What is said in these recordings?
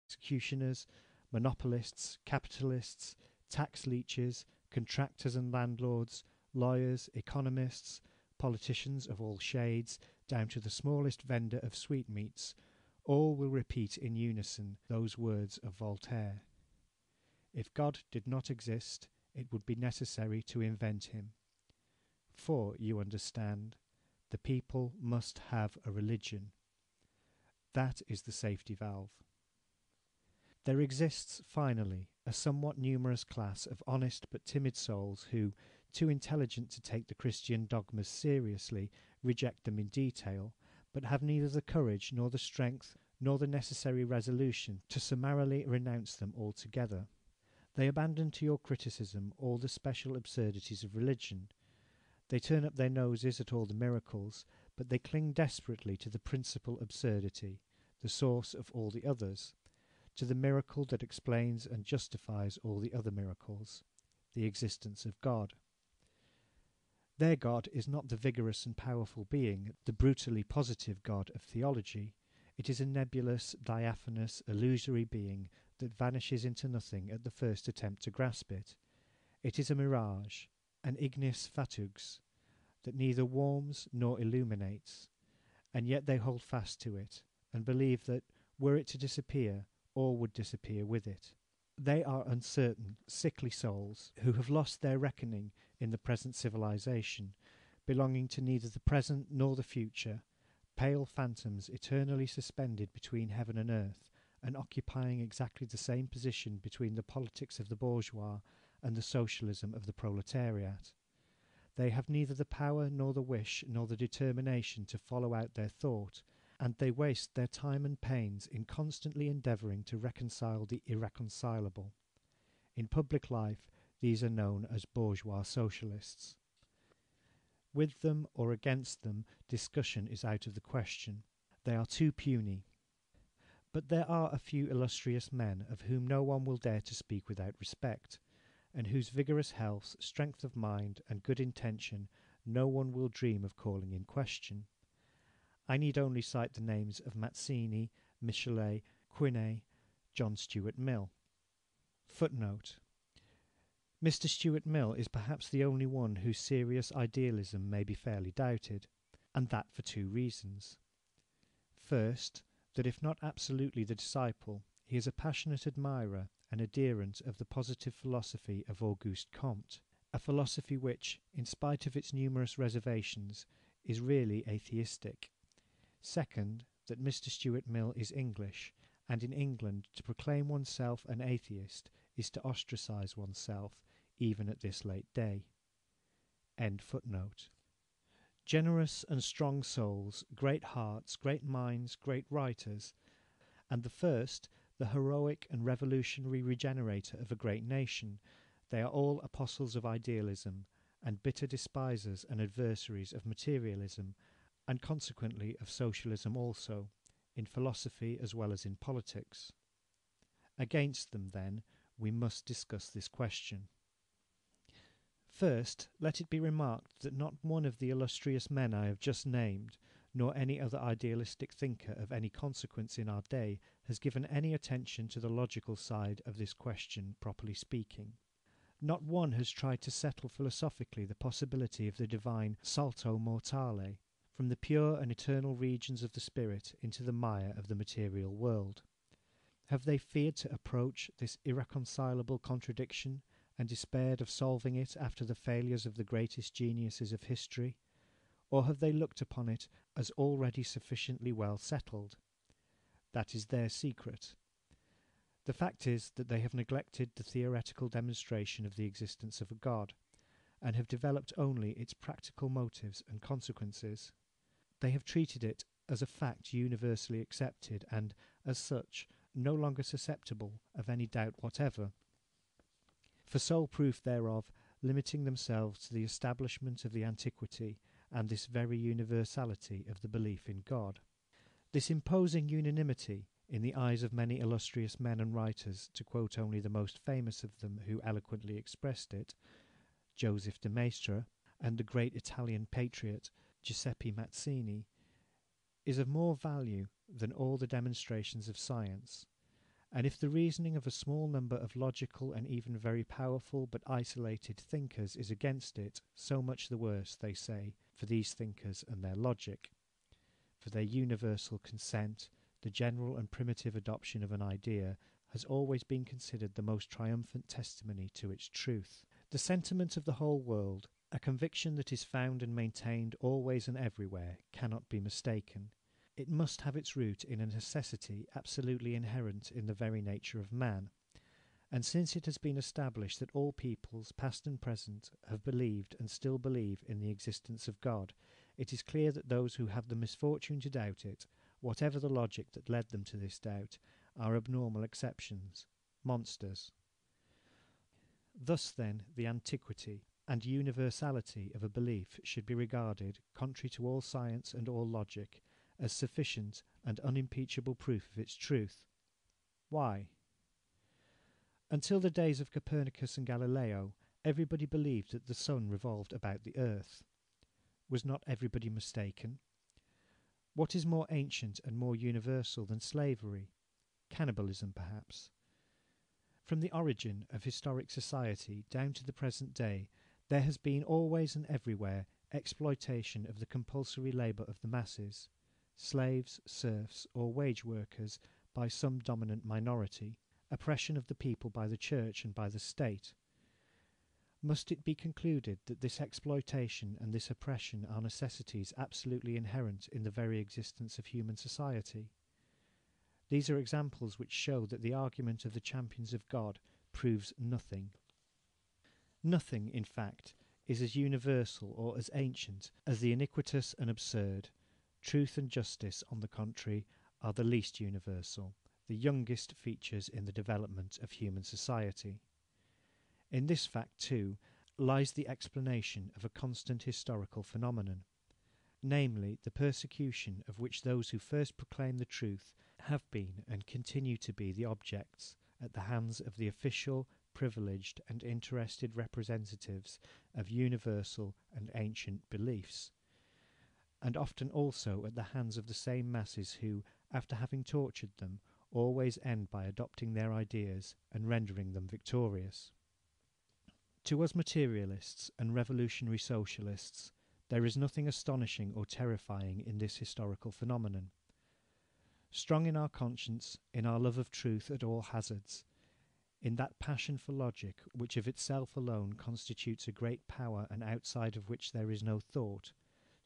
executioners, monopolists, capitalists, tax leeches, contractors and landlords, lawyers, economists, politicians of all shades, down to the smallest vendor of sweetmeats, all will repeat in unison those words of Voltaire. If God did not exist, it would be necessary to invent him. For, you understand, the people must have a religion. That is the safety valve. There exists, finally, a somewhat numerous class of honest but timid souls who, too intelligent to take the Christian dogmas seriously, reject them in detail, but have neither the courage nor the strength nor the necessary resolution to summarily renounce them altogether. They abandon to your criticism all the special absurdities of religion. They turn up their noses at all the miracles, but they cling desperately to the principal absurdity, the source of all the others, to the miracle that explains and justifies all the other miracles, the existence of God. Their God is not the vigorous and powerful being, the brutally positive God of theology. It is a nebulous, diaphanous, illusory being that vanishes into nothing at the first attempt to grasp it. It is a mirage, an ignis fatuus, that neither warms nor illuminates, and yet they hold fast to it, and believe that, were it to disappear, all would disappear with it. They are uncertain, sickly souls, who have lost their reckoning in the present civilization, belonging to neither the present nor the future, pale phantoms eternally suspended between heaven and earth, and occupying exactly the same position between the politics of the bourgeois and the socialism of the proletariat. They have neither the power nor the wish nor the determination to follow out their thought, and they waste their time and pains in constantly endeavouring to reconcile the irreconcilable. In public life, these are known as bourgeois socialists. With them or against them, discussion is out of the question. They are too puny. But there are a few illustrious men of whom no one will dare to speak without respect, and whose vigorous health, strength of mind, and good intention no one will dream of calling in question. I need only cite the names of Mazzini, Michelet, Quinet, John Stuart Mill. Footnote: Mr. Stuart Mill is perhaps the only one whose serious idealism may be fairly doubted, and that for two reasons. First, that if not absolutely the disciple, he is a passionate admirer and adherent of the positive philosophy of Auguste Comte, a philosophy which, in spite of its numerous reservations, is really atheistic. Second, that Mr. Stuart Mill is English, and in England to proclaim oneself an atheist is to ostracize oneself, even at this late day. End footnote. Generous and strong souls, great hearts, great minds, great writers, and the first, the heroic and revolutionary regenerator of a great nation, they are all apostles of idealism, and bitter despisers and adversaries of materialism, and consequently of socialism also, in philosophy as well as in politics. Against them, then, we must discuss this question. First, let it be remarked that not one of the illustrious men I have just named, nor any other idealistic thinker of any consequence in our day, has given any attention to the logical side of this question, properly speaking. Not one has tried to settle philosophically the possibility of the divine salto mortale, from the pure and eternal regions of the spirit into the mire of the material world. Have they feared to approach this irreconcilable contradiction, and despaired of solving it after the failures of the greatest geniuses of history? Or have they looked upon it as already sufficiently well settled? That is their secret. The fact is that they have neglected the theoretical demonstration of the existence of a God, and have developed only its practical motives and consequences. They have treated it as a fact universally accepted, and, as such, no longer susceptible of any doubt whatever, for sole proof thereof limiting themselves to the establishment of the antiquity and this very universality of the belief in God. This imposing unanimity, in the eyes of many illustrious men and writers, to quote only the most famous of them who eloquently expressed it, Joseph de Maistre, and the great Italian patriot Giuseppe Mazzini, is of more value than all the demonstrations of science, And if the reasoning of a small number of logical and even very powerful but isolated thinkers is against it, so much the worse, they say, for these thinkers and their logic. For their universal consent, the general and primitive adoption of an idea has always been considered the most triumphant testimony to its truth. The sentiment of the whole world, a conviction that is found and maintained always and everywhere, cannot be mistaken. It must have its root in a necessity absolutely inherent in the very nature of man. And since it has been established that all peoples, past and present, have believed and still believe in the existence of God, it is clear that those who have the misfortune to doubt it, whatever the logic that led them to this doubt, are abnormal exceptions, monsters. Thus, then, the antiquity and universality of a belief should be regarded, contrary to all science and all logic, as sufficient and unimpeachable proof of its truth. Why? Until the days of Copernicus and Galileo, everybody believed that the sun revolved about the earth. Was not everybody mistaken? What is more ancient and more universal than slavery? Cannibalism, perhaps. From the origin of historic society down to the present day, there has been always and everywhere exploitation of the compulsory labour of the masses, slaves, serfs, or wage workers by some dominant minority, oppression of the people by the church and by the state. Must it be concluded that this exploitation and this oppression are necessities absolutely inherent in the very existence of human society? These are examples which show that the argument of the champions of God proves nothing. Nothing, in fact, is as universal or as ancient as the iniquitous and absurd. Truth and justice, on the contrary, are the least universal, the youngest features in the development of human society. In this fact, too, lies the explanation of a constant historical phenomenon, namely the persecution of which those who first proclaim the truth have been and continue to be the objects at the hands of the official, privileged and interested representatives of universal and ancient beliefs, and often also at the hands of the same masses who, after having tortured them, always end by adopting their ideas and rendering them victorious. To us materialists and revolutionary socialists, there is nothing astonishing or terrifying in this historical phenomenon. Strong in our conscience, in our love of truth at all hazards, in that passion for logic which of itself alone constitutes a great power and outside of which there is no thought,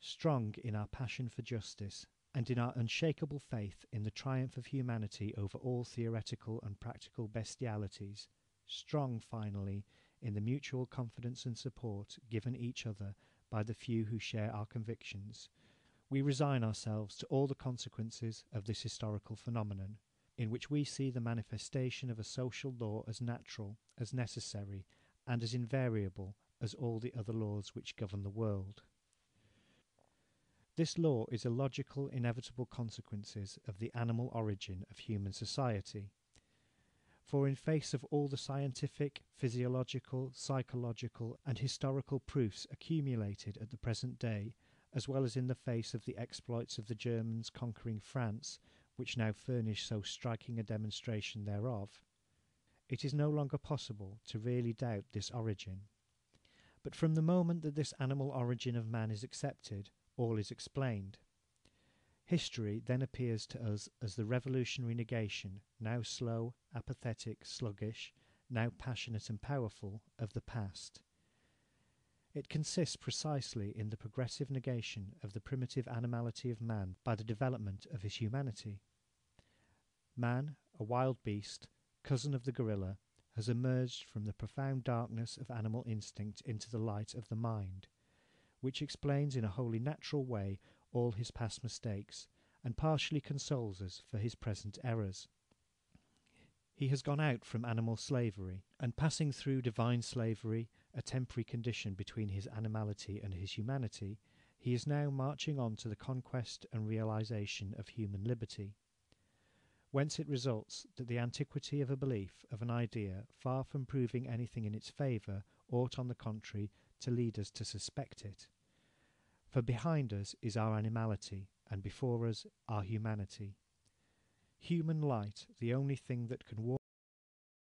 strong in our passion for justice, and in our unshakable faith in the triumph of humanity over all theoretical and practical bestialities, strong, finally, in the mutual confidence and support given each other by the few who share our convictions, we resign ourselves to all the consequences of this historical phenomenon, in which we see the manifestation of a social law as natural, as necessary, and as invariable as all the other laws which govern the world. This law is a logical, inevitable consequences of the animal origin of human society. For in face of all the scientific, physiological, psychological, and historical proofs accumulated at the present day, as well as in the face of the exploits of the Germans conquering France, which now furnish so striking a demonstration thereof, it is no longer possible to really doubt this origin. But from the moment that this animal origin of man is accepted, all is explained. History then appears to us as the revolutionary negation, now slow, apathetic, sluggish, now passionate and powerful, of the past. It consists precisely in the progressive negation of the primitive animality of man by the development of his humanity. Man, a wild beast, cousin of the gorilla, has emerged from the profound darkness of animal instinct into the light of the mind, which explains in a wholly natural way all his past mistakes, and partially consoles us for his present errors. He has gone out from animal slavery, and passing through divine slavery, a temporary condition between his animality and his humanity, he is now marching on to the conquest and realization of human liberty. Whence it results that the antiquity of a belief, of an idea, far from proving anything in its favour, ought on the contrary to lead us to suspect it. For behind us is our animality, and before us our humanity. human light, the only thing that can warm